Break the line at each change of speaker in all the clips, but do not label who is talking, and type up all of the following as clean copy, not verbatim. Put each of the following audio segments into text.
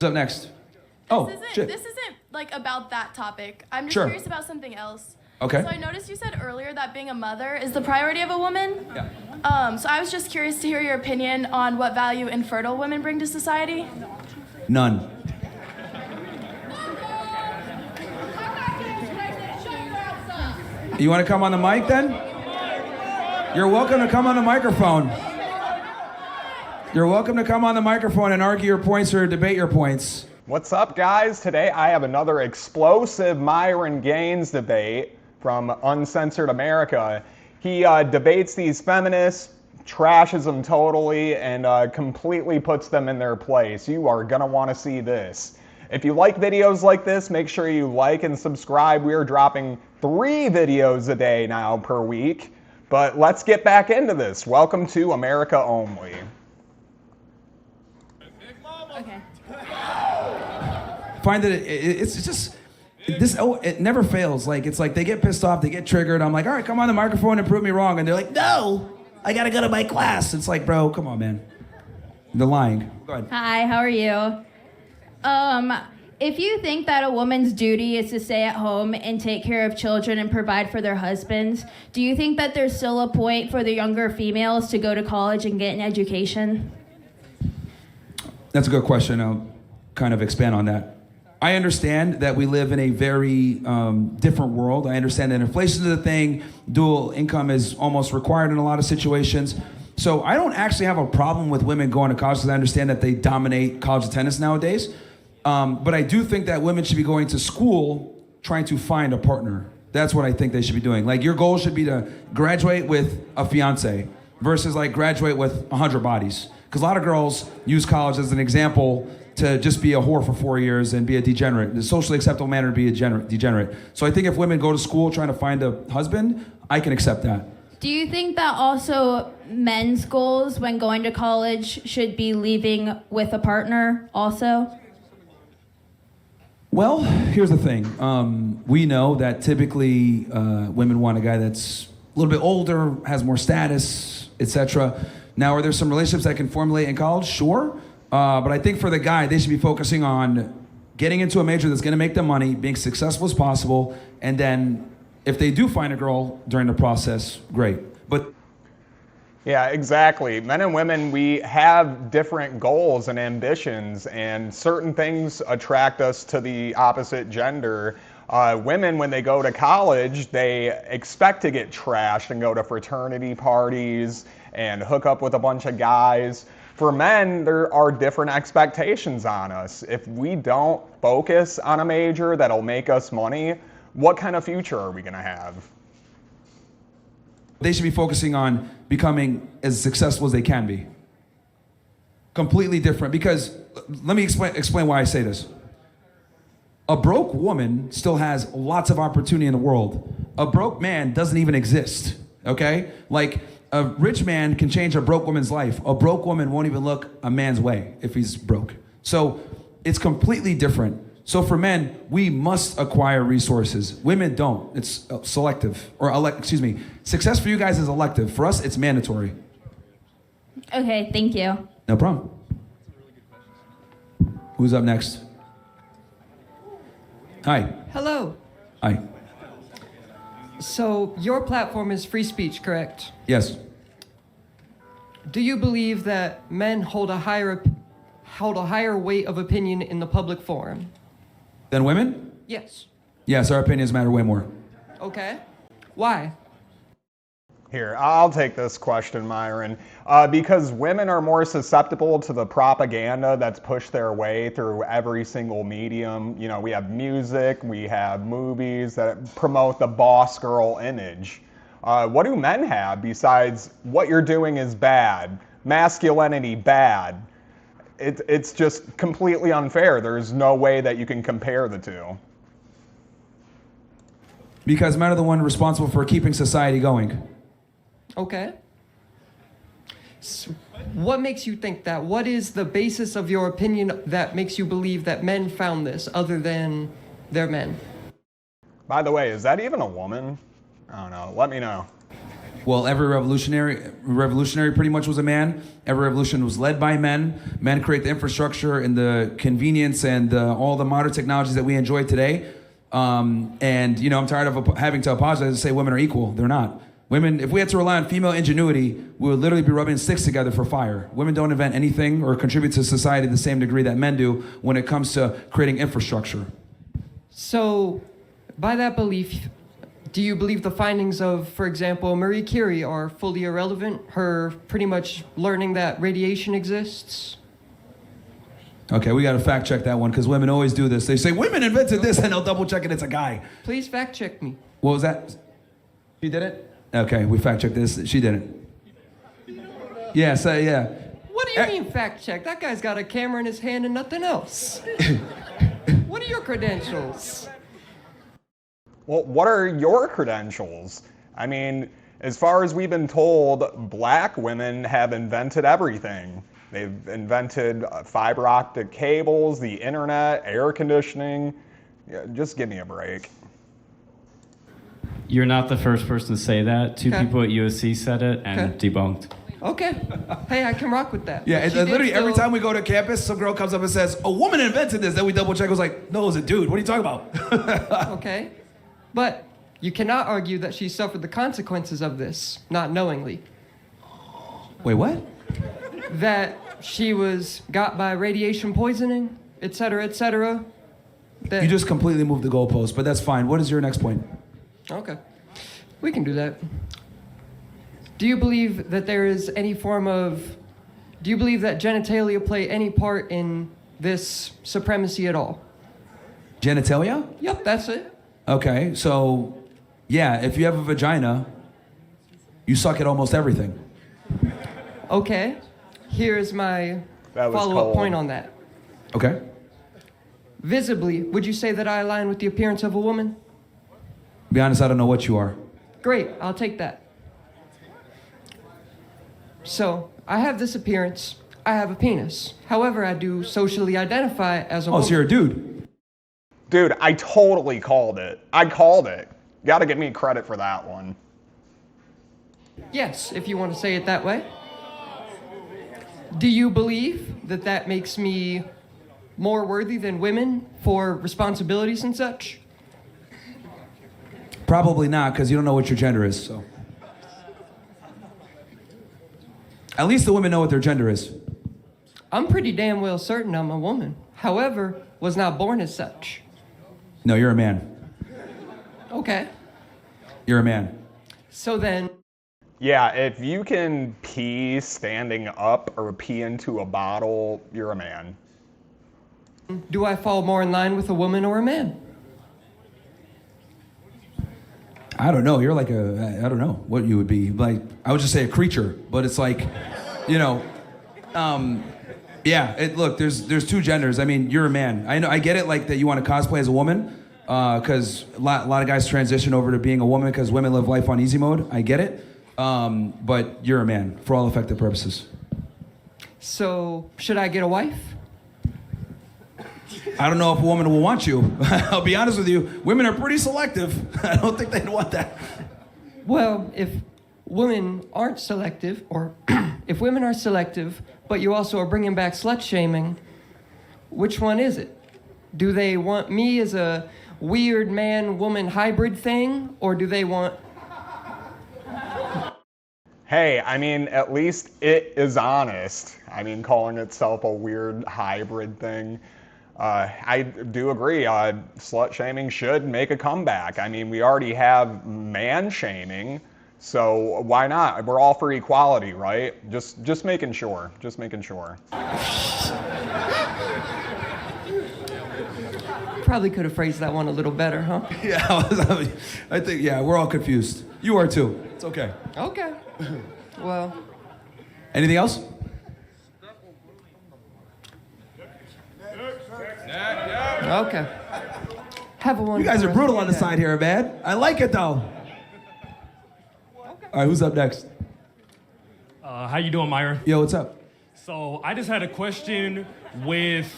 What's up next?
This isn't like about that topic. I'm just
Sure.
curious about something else.
Okay.
So I noticed you said earlier that being a mother is the priority of a woman.
Yeah.
So I was just curious to hear your opinion on what value infertile women bring to society.
None. You want to come on the mic then? You're welcome to come on the microphone. You're welcome to come on the microphone and argue your points or debate your points.
What's up, guys? Today I have another explosive Myron Gaines debate from Uncensored America. He debates these feminists, trashes them totally, and completely puts them in their place. You are gonna want to see this. If you like videos like this, make sure you like and subscribe. We are dropping 3 videos a day now per week. But let's get back into this. Welcome to America Only.
Okay.
Find that it's just this. Oh, it never fails. Like it's like they get pissed off, they get triggered. I'm like, all right, come on the microphone and prove me wrong, and they're like, no, I gotta go to my class. It's like, bro, come on, man. They're lying. Go ahead.
Hi, how are you? If you think that a woman's duty is to stay at home and take care of children and provide for their husbands, do you think that there's still a point for the younger females to go to college and get an education?
That's a good question. I'll kind of expand on that. I understand that we live in a very different world. I understand that inflation is a thing. Dual income is almost required in a lot of situations. So I don't actually have a problem with women going to college because I understand that they dominate college attendance nowadays. But I do think that women should be going to school trying to find a partner. That's what I think they should be doing. Like your goal should be to graduate with a fiance versus like graduate with 100 bodies. Because a lot of girls use college as an example to just be a whore for 4 years and be a degenerate. The socially acceptable manner to be a degenerate. So I think if women go to school trying to find a husband, I can accept that.
Do you think that also men's goals when going to college should be leaving with a partner also?
Well, here's the thing. We know that typically women want a guy that's a little bit older, has more status, etc. Now, are there some relationships that can formulate in college? Sure. But I think for the guy, they should be focusing on getting into a major that's going to make them money, being successful as possible, and then if they do find a girl during the process, great. But
Yeah, exactly. Men and women, we have different goals and ambitions, and certain things attract us to the opposite gender. Women, when they go to college, they expect to get trashed and go to fraternity parties and hook up with a bunch of guys. For men, there are different expectations on us. If we don't focus on a major that'll make us money, what kind of future are we going to have?
they should be focusing on becoming as successful as they can be. Completely different, because let me explain why I say this. A broke woman still has lots of opportunity in the world. A broke man doesn't even exist, okay? Like, a rich man can change a broke woman's life. A broke woman won't even look a man's way if he's broke. So it's completely different. So for men, we must acquire resources. Women don't. It's selective, or success for you guys is elective. For us, it's mandatory.
Okay, thank you.
No problem. Who's up next? Hi.
Hello.
Hi.
So your platform is free speech, correct?
Yes.
Do you believe that men hold a higher weight of opinion in the public forum?
Then women?
Yes.
Yes, our opinions matter way more.
Okay. Why?
Here, I'll take this question, Myron. Because women are more susceptible to the propaganda that's pushed their way through every single medium. You know, we have music, we have movies that promote the boss girl image. What do men have besides what you're doing is bad, masculinity bad? It's just completely unfair. There's no way that you can compare the two.
Because men are the one responsible for keeping society going.
Okay. So what makes you think that? What is the basis of your opinion that makes you believe that men found this other than they're men?
By the way, is that even a woman? I don't know. Let me know.
Well, every revolutionary pretty much was a man. Every revolution was led by men. Men create the infrastructure and the convenience and all the modern technologies that we enjoy today. And you know, I'm tired of having to apologize and say women are equal. They're not. Women, if we had to rely on female ingenuity, we would literally be rubbing sticks together for fire. Women don't invent anything or contribute to society to the same degree that men do when it comes to creating infrastructure.
So, by that belief, do you believe the findings of, for example, Marie Curie are fully irrelevant? Her pretty much learning that radiation exists?
Okay, we got to fact check that one because women always do this. They say women invented this and they'll double check it. It's a guy.
Please fact check me.
What was that? She did it? Okay, we fact checked this. She didn't. Yeah, so yeah.
What do you mean fact check? That guy's got a camera in his hand and nothing else. What are your credentials?
Well, what are your credentials? I mean, as far as we've been told, black women have invented everything. They've invented fiber optic cables, the internet, air conditioning. Yeah, just give me a break.
You're not the first person to say that. Two
Okay.
people at USC said it and debunked.
Okay. Hey, I can rock with that.
Yeah,
She
and
did
literally every
still-
time we go to campus, some girl comes up and says, a woman invented this. Then we double check. I was like, no, it was a dude. What are you talking about?
Okay. But you cannot argue that she suffered the consequences of this, not knowingly.
Wait, what?
That she was got by radiation poisoning, et cetera, et cetera. That,
You just completely moved the goalpost, but that's fine. What is your next point?
Okay. We can do that. Do you believe that there is any form of... Do you believe that genitalia play any part in this supremacy at all?
Genitalia?
Yep, that's it.
Okay, so yeah, if you have a vagina, you suck at almost everything.
Okay. Here's my
That was
follow-up
cold.
point on that.
Okay?
Visibly, would you say that I align with the appearance of a woman?
Be honest, I don't know what you are.
Great, I'll take that. So, I have this appearance, I have a penis. However, I do socially identify as a
Oh,
woman.
so you're a dude.
Dude, I totally called it. I called it. Gotta give me credit for that one.
Yes, if you want to say it that way. Do you believe that that makes me more worthy than women for responsibilities and such?
Probably not, because you don't know what your gender is, so. At least the women know what their gender is.
I'm pretty damn well certain I'm a woman. However, was not born as such.
No, you're a man.
Okay.
You're a man.
So then,
Yeah, if you can pee standing up or pee into a bottle, you're a man.
do I fall more in line with a woman or a man?
I don't know. You're like I don't know what you would be. Like, I would just say a creature, but it's like, you know, yeah, look, there's two genders. I mean, you're a man. I know, I get it, like, that you want to cosplay as a woman, because a lot of guys transition over to being a woman because women live life on easy mode. I get it. But you're a man for all effective purposes.
So, should I get a wife?
I don't know if a woman will want you. I'll be honest with you. Women are pretty selective. I don't think they'd want that.
Well, if women aren't selective, or if women are selective, but you also are bringing back slut shaming, which one is it? Do they want me as a weird man-woman hybrid thing, or do they want...
Hey, I mean, at least it is honest. I mean, calling itself a weird hybrid thing. I do agree. Slut shaming should make a comeback. I mean, we already have man shaming, so why not? We're all for equality, right? Just making sure. Just making sure.
Probably could have phrased that one a little better, huh?
Yeah, I think, yeah, we're all confused. You are too. It's okay.
Okay. Well,
Anything else?
okay. Have a wonderful
You guys are
rest
brutal
of
on
your
the
day.
side here, man. I like it, though. All right, who's up next?
How you doing, Myron?
Yo, what's up?
So I just had a question with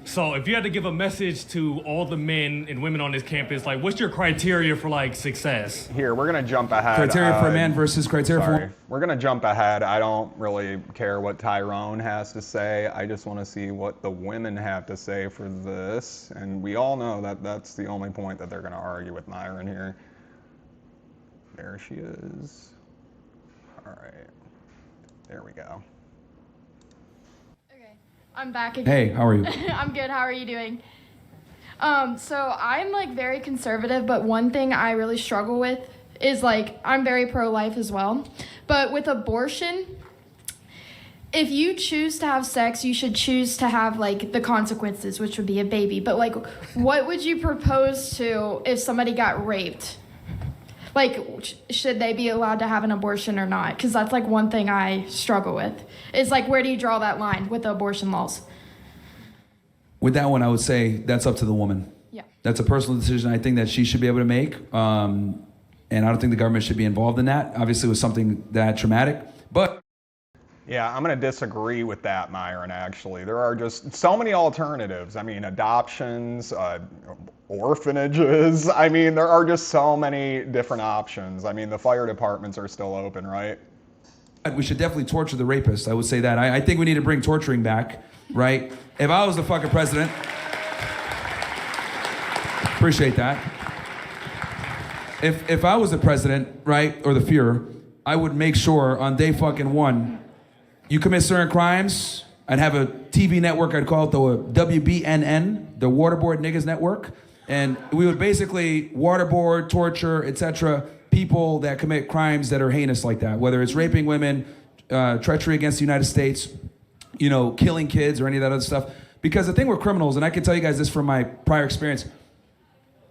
So if you had to give a message to all the men and women on this campus, like, what's your criteria for like success?
Here, we're gonna jump ahead.
Criteria for a man versus criteria for a
Sorry.
woman.
We're gonna jump ahead. I don't really care what Tyrone has to say. I just want to see what the women have to say for this. And we all know that that's the only point that they're gonna argue with Myron here. There she is. All right. There we go.
Okay, I'm back again.
Hey, how are you?
I'm good. How are you doing? So I'm like very conservative, but one thing I really struggle with is like I'm very pro-life as well. But with abortion, if you choose to have sex, you should choose to have like the consequences, which would be a baby. But like, what would you propose to if somebody got raped? Like, should they be allowed to have an abortion or not? Because that's like one thing I struggle with. Is like, where do you draw that line with the abortion laws?
With that one, I would say that's up to the woman.
Yeah.
That's a personal decision I think that she should be able to make. And I don't think the government should be involved in that. Obviously, it was something that traumatic. But
Yeah, I'm going to disagree with that, Myron, actually. There are just so many alternatives. I mean, adoptions, orphanages. I mean, there are just so many different options. I mean, the fire departments are still open, right?
we should definitely torture the rapist. I would say that. I think we need to bring torturing back, right? If I was the fucking president, appreciate that. If I was the president, right, or the Führer, I would make sure on day fucking one, you commit certain crimes, I'd have a TV network, I'd call it the WBNN, the Waterboard Niggas Network, and we would basically waterboard, torture, etc., people that commit crimes that are heinous like that, whether it's raping women, treachery against the United States, you know, killing kids or any of that other stuff. Because the thing with criminals, and I can tell you guys this from my prior experience,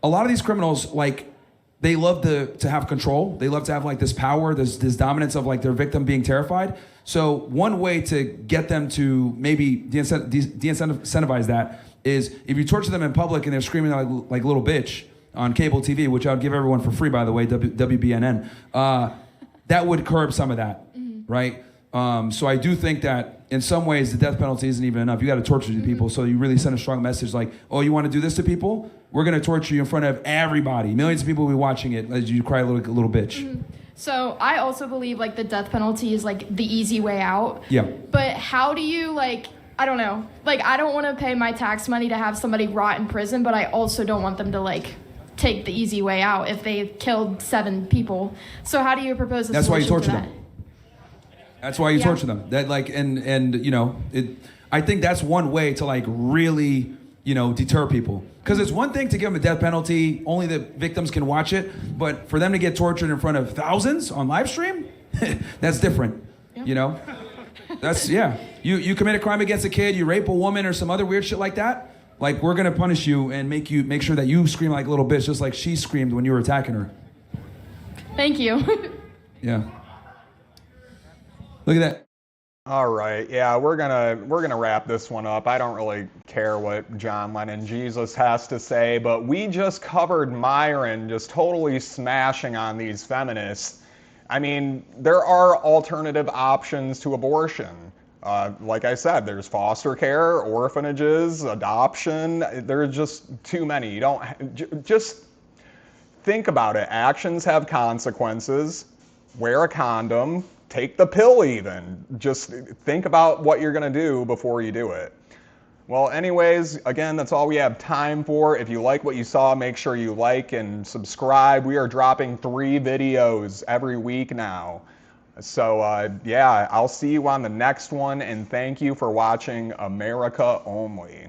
a lot of these criminals, like, they love to have control. They love to have like this power, this dominance of like their victim being terrified. So one way to get them to maybe de-incentivize that is if you torture them in public and they're screaming like little bitch on cable TV, which I would give everyone for free, by the way, WBNN, that would curb some of that, right? So I do think that in some ways the death penalty isn't even enough. You got to torture these people, so you really send a strong message like, oh, you want to do this to people? We're going to torture you in front of everybody. Millions of people will be watching it as you cry like a little bitch.
So I also believe like the death penalty is like the easy way out.
Yeah.
But how do you like, I don't know, like I don't want to pay my tax money to have somebody rot in prison, but I also don't want them to like take the easy way out if they killed 7 people. So how do you propose a
That's why you
solution
torture
to
them. That's why you torture them. That like and you know, I think that's one way to like really, you know, deter people. Because it's one thing to give them a death penalty, only the victims can watch it, but for them to get tortured in front of thousands on live stream, that's different.
Yeah.
You know? That's You commit a crime against a kid, you rape a woman or some other weird shit like that, like we're gonna punish you and make sure that you scream like a little bitch, just like she screamed when you were attacking her.
Thank you.
Yeah. Look at that.
All right, yeah, we're gonna wrap this one up. I don't really care what John Lennon Jesus has to say, but we just covered Myron just totally smashing on these feminists. I mean, there are alternative options to abortion. Like I said, there's foster care, orphanages, adoption. There's just too many. You don't just think about it. Actions have consequences. Wear a condom. Take the pill even. Just think about what you're gonna do before you do it. Well, anyways, again, that's all we have time for. If you like what you saw, make sure you like and subscribe. We are dropping 3 videos every week now. So yeah, I'll see you on the next one, and thank you for watching America Only.